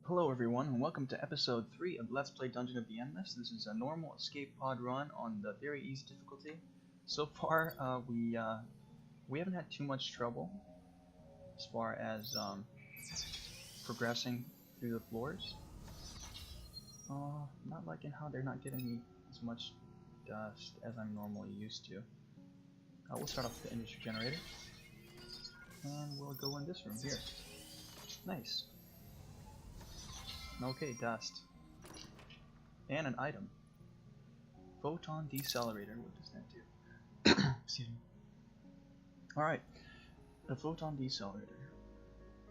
Hello everyone, and welcome to episode 3 of Let's Play Dungeon of the Endless. This is a normal escape pod run on the very easy difficulty. So far, we haven't had too much trouble as far as progressing through the floors. Not liking how they're not getting me as much dust as I'm normally used to. We'll start off with the industry generator, and we'll go in this room here. Nice. Okay, dust. And an item. Photon decelerator. What does that do? Excuse me. Alright. A photon decelerator.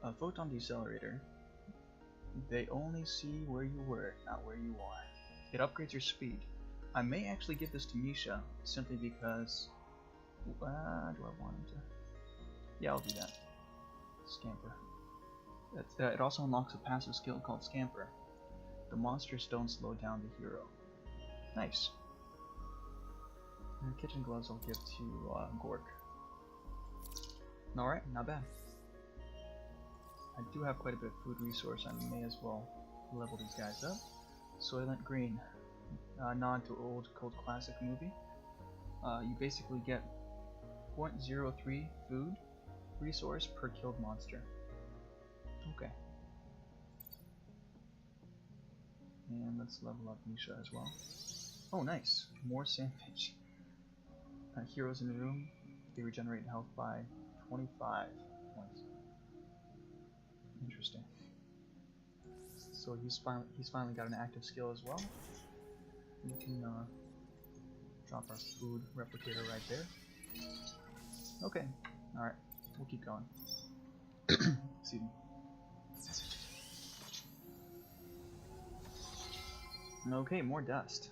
A photon decelerator. They only see where you were, not where you are. It upgrades your speed. I may actually give this to Misha, simply because... do I want him to? Yeah, I'll do that. Scamper. It also unlocks a passive skill called Scamper. The monsters don't slow down the hero. Nice. And kitchen gloves I'll give to Gork. Alright, not bad. I do have quite a bit of food resource. I may as well level these guys up. Soylent Green. Nod to old cult classic movie. You basically get 0.03 food resource per killed monster. Okay. And let's level up Misha as well. Oh, nice. More sandwich. Heroes in the room. They regenerate health by 25 points. Interesting. So he's finally got an active skill as well. We can drop our food replicator right there. Okay. Alright. We'll keep going. Excuse me. Okay, more dust.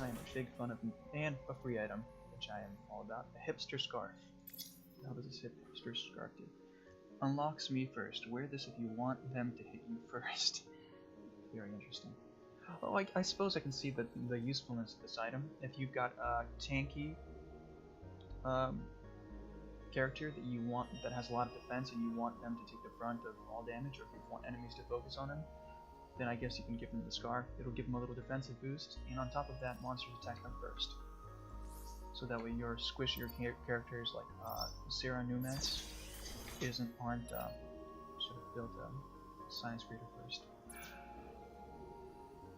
I am a big fan of, and a free item, which I am all about. A hipster scarf. How does this hipster scarf do? Unlocks me first. Wear this if you want them to hit you first. Very interesting. Oh, I suppose I can see the usefulness of this item. If you've got a tanky character that you want that has a lot of defense and you want them to take the brunt of all damage, or if you want enemies to focus on them, then I guess you can give them the scarf. It'll give them a little defensive boost, and on top of that, monsters attack them first. So that way your squishier characters like Sarah Numes aren't should have built a science reader first.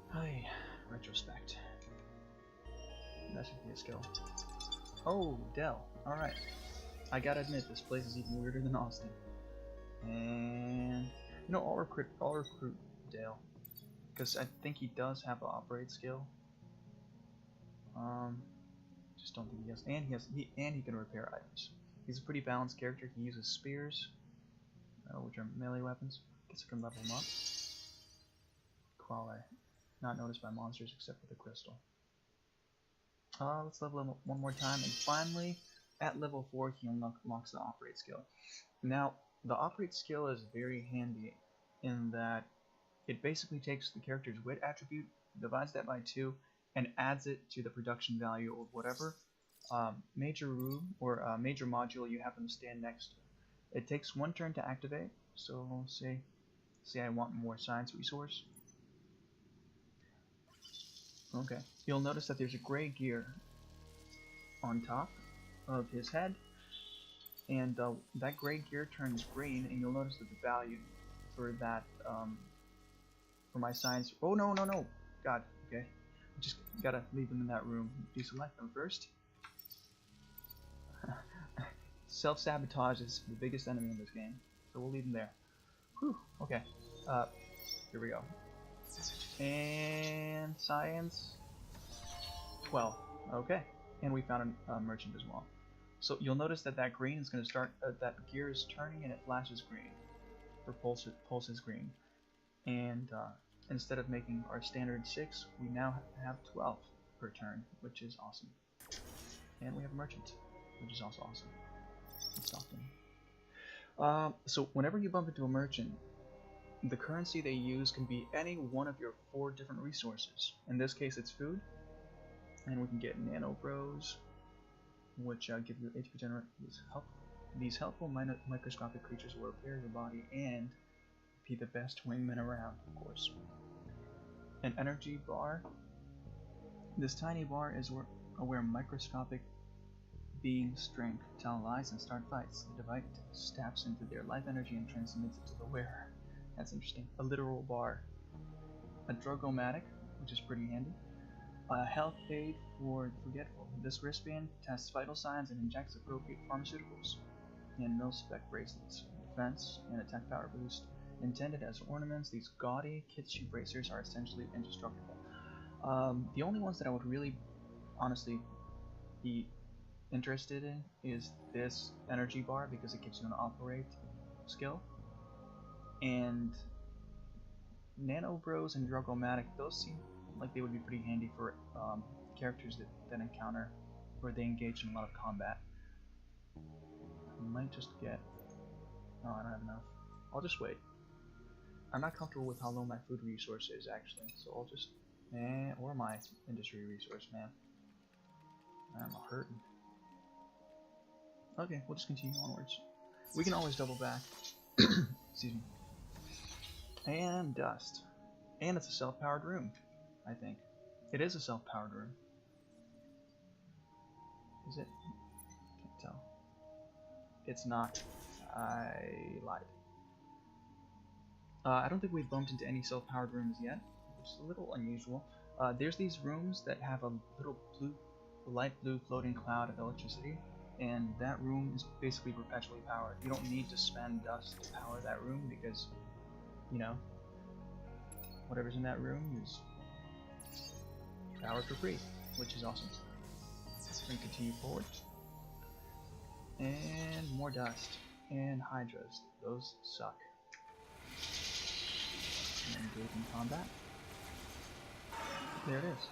Hi, retrospect. That should be a skill. Oh, Dell. Alright. I gotta admit, this place is even weirder than Austin. And you know, I'll recruit Dale, because I think he does have an operate skill. Just don't think he has, and he can repair items. He's a pretty balanced character. He uses spears, which are melee weapons. Guess I can level him up. Quale, not noticed by monsters except for the crystal. Let's level him up one more time, and finally, at level 4, he unlocks the operate skill. Now, the operate skill is very handy in that it basically takes the character's wit attribute, divides that by 2, and adds it to the production value of whatever major room or major module you happen to stand next to. It takes 1 turn to activate, so say I want more science resource. Okay, you'll notice that there's a gray gear on top of his head, and that gray gear turns green, and you'll notice that the value for that for my science. Oh no, God, okay, just gotta leave them in that room. Deselect them first. Self-sabotage is the biggest enemy in this game, so we'll leave them there. Whew, okay, here we go. And science 12. Okay, and we found a merchant as well. So you'll notice that green is going to start, that gear is turning and it flashes green, or pulses green. And instead of making our standard 6, we now have 12 per turn, which is awesome. And we have a merchant, which is also awesome. Let's talk to him. So whenever you bump into a merchant, the currency they use can be any one of your 4 different resources. In this case, it's food, and we can get nano bros, which give you HP generate. These helpful microscopic creatures will repair your body and be the best wingman around, of course. An energy bar. This tiny bar is where microscopic being strength tell lies and start fights. The device taps into their life energy and transmits it to the wearer. That's interesting. A literal bar. A drugomatic, which is pretty handy. A health aid for the forgetful. This wristband tests vital signs and injects appropriate pharmaceuticals. And mil-spec bracelets. Defense and attack power boost. Intended as ornaments, these gaudy Kitsu bracers are essentially indestructible. The only ones that I would really, honestly, be interested in is this energy bar because it gives you an operate skill, and Nano Bros and Drugomatic, those seem like they would be pretty handy for characters that encounter or they engage in a lot of combat. I might just get... oh, I don't have enough. I'll just wait. I'm not comfortable with how low my food resource is actually, so I'll just... or my industry resource, man. I'm hurting. Okay, we'll just continue onwards. We can always double back. Excuse me. And dust. And it's a self-powered room, I think. It is a self-powered room. Is it? Can't tell. It's not. I lied. I don't think we've bumped into any self-powered rooms yet, which is a little unusual. There's these rooms that have a little light blue floating cloud of electricity, and that room is basically perpetually powered. You don't need to spend dust to power that room because, you know, whatever's in that room is powered for free, which is awesome. We can continue forward. And more dust. And hydras. Those suck. And engage in combat. There it is.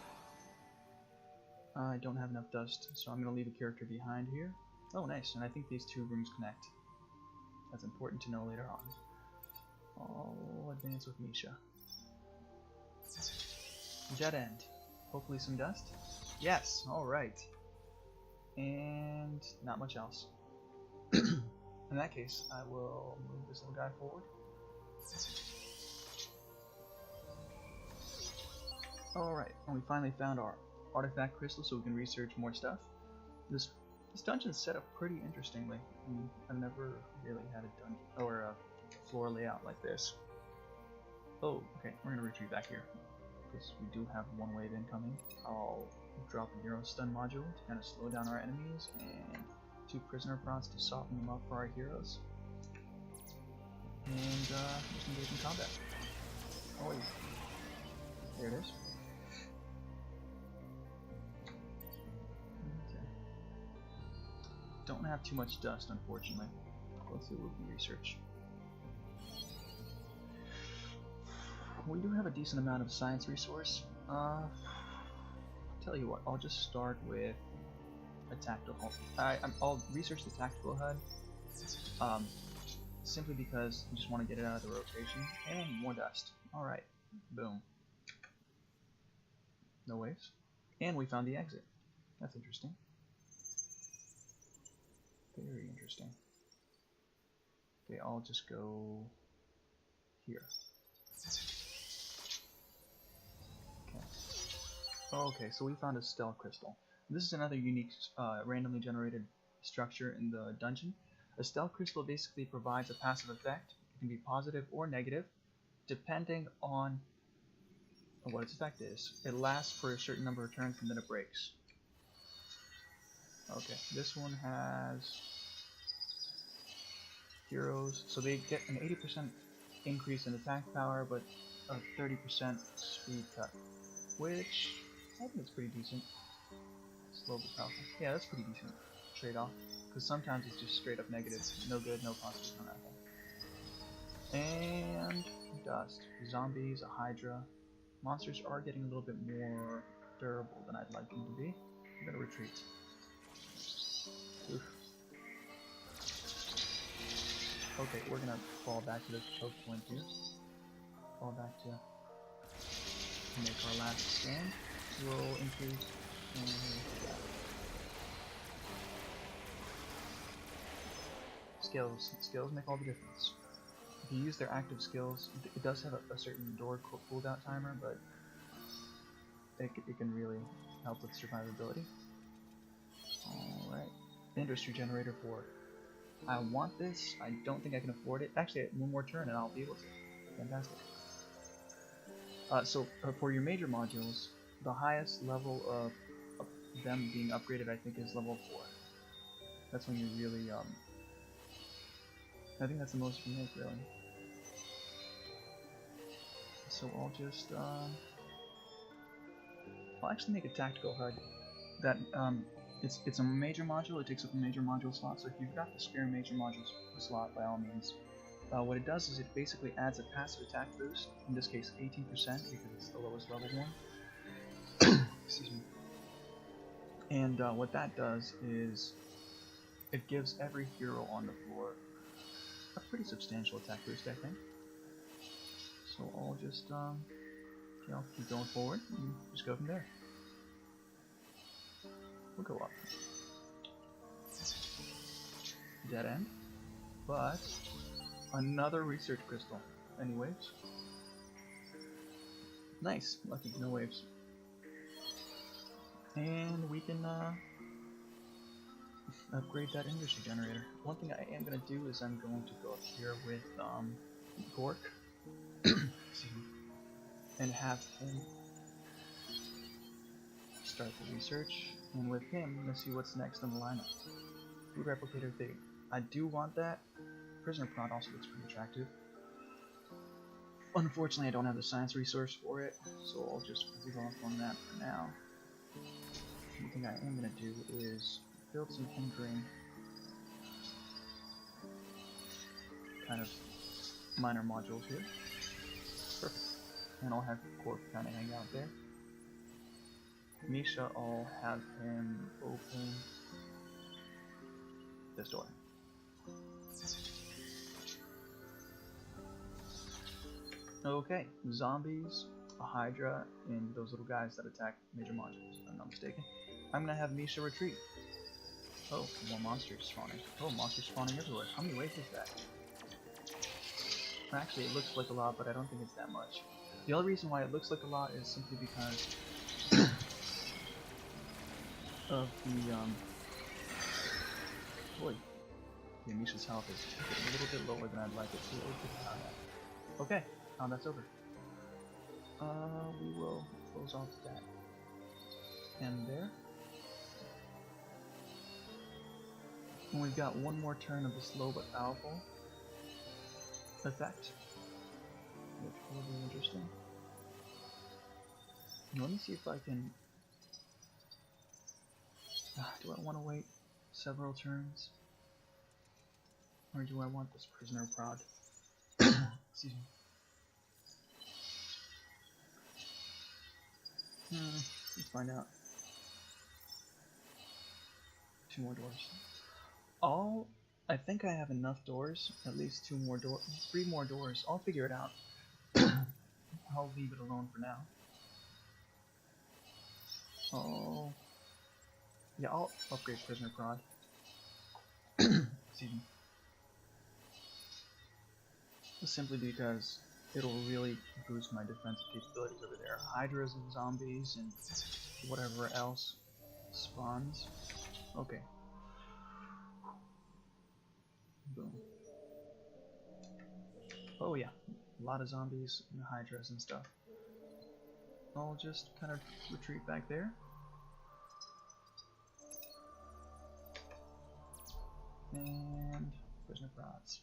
I don't have enough dust, so I'm going to leave a character behind here. Oh, nice, and I think these two rooms connect. That's important to know later on. I'll advance with Misha. Jet end. Hopefully some dust? Yes, alright. And not much else. In that case, I will move this little guy forward. Alright, and we finally found our artifact crystal so we can research more stuff. This dungeon's set up pretty interestingly. I mean, I've never really had a dungeon or a floor layout like this. Oh, okay, we're gonna retreat back here because we do have one wave incoming. I'll drop a Neuro Stun module to kind of slow down our enemies, and 2 prisoner prods to soften them up for our heroes. And just engage in combat. Oh wait, there it is. Don't have too much dust, unfortunately. Let's see what we can research. We do have a decent amount of science resource. Tell you what, I'll just start with a tactical. I'll research the tactical HUD, simply because I just want to get it out of the rotation. And more dust. All right, boom. No waves. And we found the exit. That's interesting. Very interesting. Okay, I'll just go here. Okay. Okay, so we found a stealth crystal. This is another unique, randomly generated structure in the dungeon. A stealth crystal basically provides a passive effect. It can be positive or negative, depending on what its effect is. It lasts for a certain number of turns and then it breaks. Okay, this one has heroes, so they get an 80% increase in attack power, but a 30% speed cut, which I think is pretty decent. Slow but powerful. Yeah, that's pretty decent trade-off, because sometimes it's just straight up negative, no good, no positive, no nothing. And dust, zombies, a hydra. Monsters are getting a little bit more durable than I'd like them to be. I'm gonna retreat. Oof. Okay, we're gonna fall back to this choke point here. Fall back to make our last stand. Roll increase and yeah. Skills make all the difference. if you use their active skills, it does have a certain door cooldown timer, but it can really help with survivability. Alright, industry generator 4. I want this. I don't think I can afford it. Actually, one more turn and I'll be able to. Fantastic. So for your major modules, the highest level of them being upgraded, I think, is level 4. That's when you really, I think that's the most you can make, really. So I'll just, I'll actually make a tactical HUD. That, it's a major module, it takes up a major module slot, so if you've got the spare major module slot, by all means. What it does is it basically adds a passive attack boost, in this case 18% because it's the lowest level one. Excuse me. And what that does is it gives every hero on the floor a pretty substantial attack boost, I think. So I'll just okay, I'll keep going forward and just go from there. We'll go up. Dead end. But another research crystal. Any waves? Nice. Lucky. No waves. And we can upgrade that industry generator. One thing I am going to do is I'm going to go up here with Gork and have him start the research. And with him, let's see what's next on the lineup. Food replicator thing. I do want that. Prisoner prod also looks pretty attractive. Unfortunately, I don't have the science resource for it, so I'll just leave off on that for now. One thing I am going to do is build some hindering kind of minor modules here. Perfect. And I'll have Corp kind of hang out there. Misha, I'll have him open this door. Okay, zombies, a Hydra, and those little guys that attack major modules, if I'm not mistaken. I'm gonna have Misha retreat. Oh, more monsters spawning. Oh, monsters spawning everywhere. How many waves is that? Actually, it looks like a lot, but I don't think it's that much. The other reason why it looks like a lot is simply because of the, boy, yeah, Misha's health is getting a little bit lower than I'd like it to. Okay, that's over. We will close off that. And there. And we've got one more turn of the slow but powerful effect, which will be interesting. Let me see if I can... do I want to wait several turns? Or do I want this prisoner prod? Excuse me. Let's find out. 2 more doors. I think I have enough doors. At least 2 more doors. 3 more doors. I'll figure it out. I'll leave it alone for now. Oh. Yeah, I'll upgrade prisoner prod. Excuse me. Simply because it'll really boost my defensive capabilities over there. Hydras and zombies and whatever else spawns. Okay. Boom. Oh yeah, a lot of zombies and hydras and stuff. I'll just kind of retreat back there. And prisoner prods.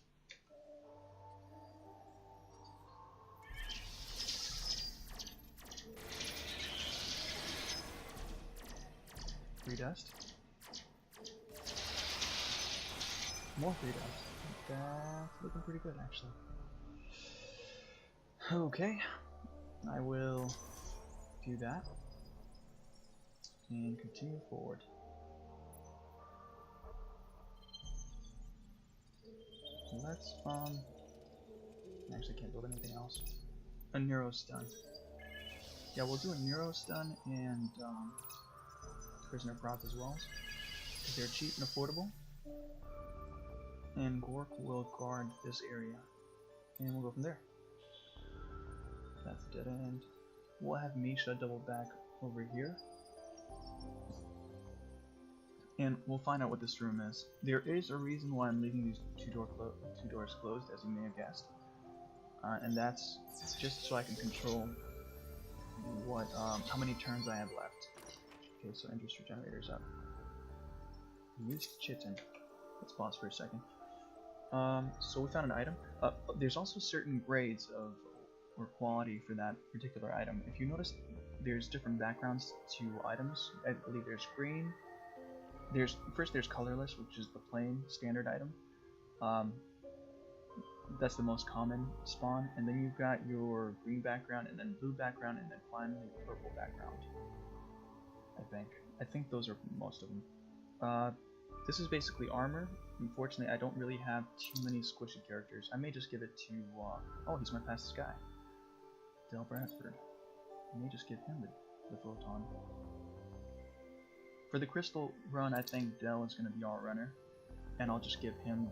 Free dust. More free dust. That's looking pretty good, actually. Okay, I will do that and continue forward. Let's actually can't build anything else. A neuro stun. Yeah, we'll do a neuro stun and prisoner prods as well, because they're cheap and affordable. And Gork will guard this area. and we'll go from there. That's a dead end. We'll have Misha double back over here. And we'll find out what this room is. There is a reason why I'm leaving these two doors closed, as you may have guessed. And that's just so I can control what how many turns I have left. Okay, so industry generator's up. Use chitin. Let's pause for a second. So we found an item. There's also certain grades of or quality for that particular item. If you notice, there's different backgrounds to items. I believe there's green. There's colorless, which is the plain standard item. That's the most common spawn, and then you've got your green background, and then blue background, and then finally purple background. I think those are most of them. This is basically armor. Unfortunately, I don't really have too many squishy characters. I may just give it to oh, he's my fastest guy, Del Bradford. I may just give him the photon. For the crystal run, I think Del is going to be our runner, and I'll just give him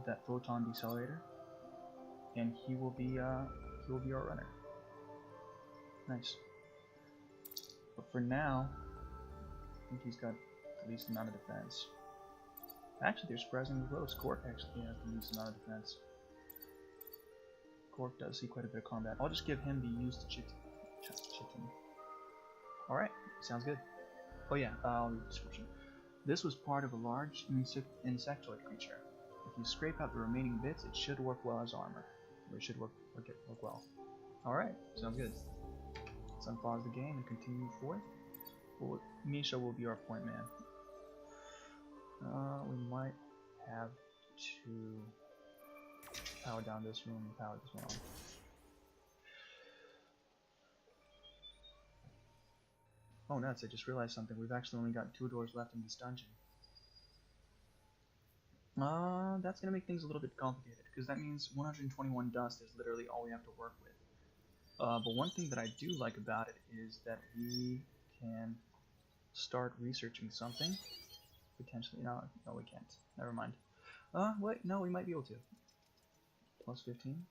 that photon decelerator, and he will be our runner. Nice. But for now, I think he's got the least amount of defense. Actually, they're surprisingly close. Cork actually has the least amount of defense. Cork does see quite a bit of combat. I'll just give him the used chitin. Alright, sounds good. Oh yeah, I'll read the description. This was part of a large insectoid creature. If you scrape out the remaining bits, it should work well as armor. Or it should work well. Alright, sounds good. Let's unpause the game and continue forth. Well, Misha will be our point man. We might have to power down this room and power this one on. Oh nuts, I just realized something. We've actually only got 2 doors left in this dungeon. That's gonna make things a little bit complicated, because that means 121 dust is literally all we have to work with. But one thing that I do like about it is that we can start researching something. Potentially, no, we can't. Never mind. Wait, no, we might be able to. Plus 15?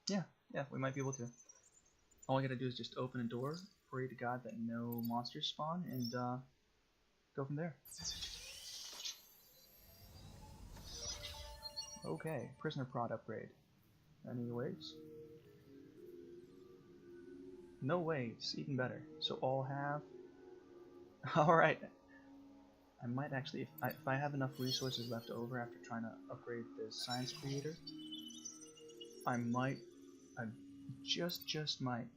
Yeah, we might be able to. All I gotta do is just open a door, pray to God that no monsters spawn, and go from there. Okay, prisoner prod upgrade. Any waves? No waves, even better. So all have. Alright. I might actually, if I have enough resources left over after trying to upgrade the science creator, I just might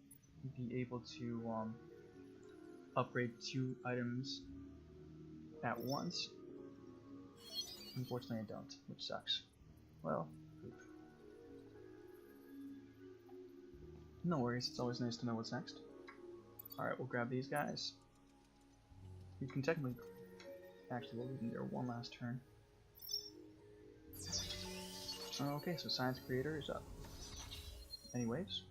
be able to upgrade 2 items at once. Unfortunately, I don't, which sucks. Well, oof. No worries, it's always nice to know what's next. Alright, we'll grab these guys. You can technically, actually, we'll leave them there one last turn. Okay, so science creator is up. Any waves?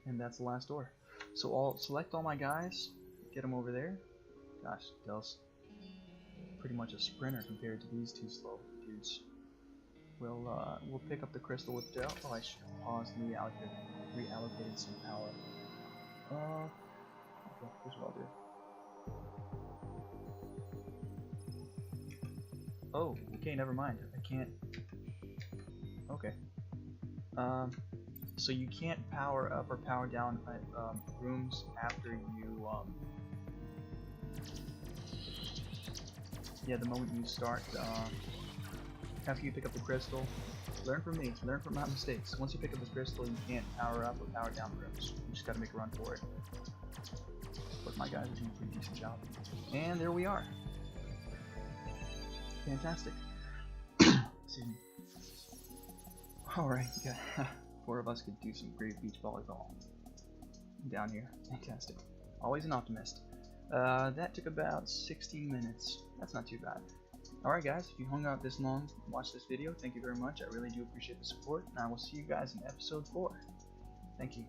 And that's the last door. So I'll select all my guys, get them over there. Gosh, Del's pretty much a sprinter compared to these 2 slow dudes. We'll pick up the crystal with Del. Oh, I should have paused and reallocated some power. Okay, here's what I'll do. Oh, okay, never mind. I can't. Okay. So you can't power up or power down rooms after you yeah, the moment you start after you pick up the crystal. Learn from me, learn from my mistakes. Once you pick up this crystal, you can't power up or power down rooms. You just gotta make a run for it. But my guys are doing a pretty decent job. And there we are. Fantastic. Excuse me. Alright, yeah. 4 of us could do some great beach volleyball down here. Fantastic. Always an optimist. That took about 16 minutes. That's not too bad. Alright guys, if you hung out this long and watched this video, thank you very much. I really do appreciate the support, and I will see you guys in episode 4. Thank you.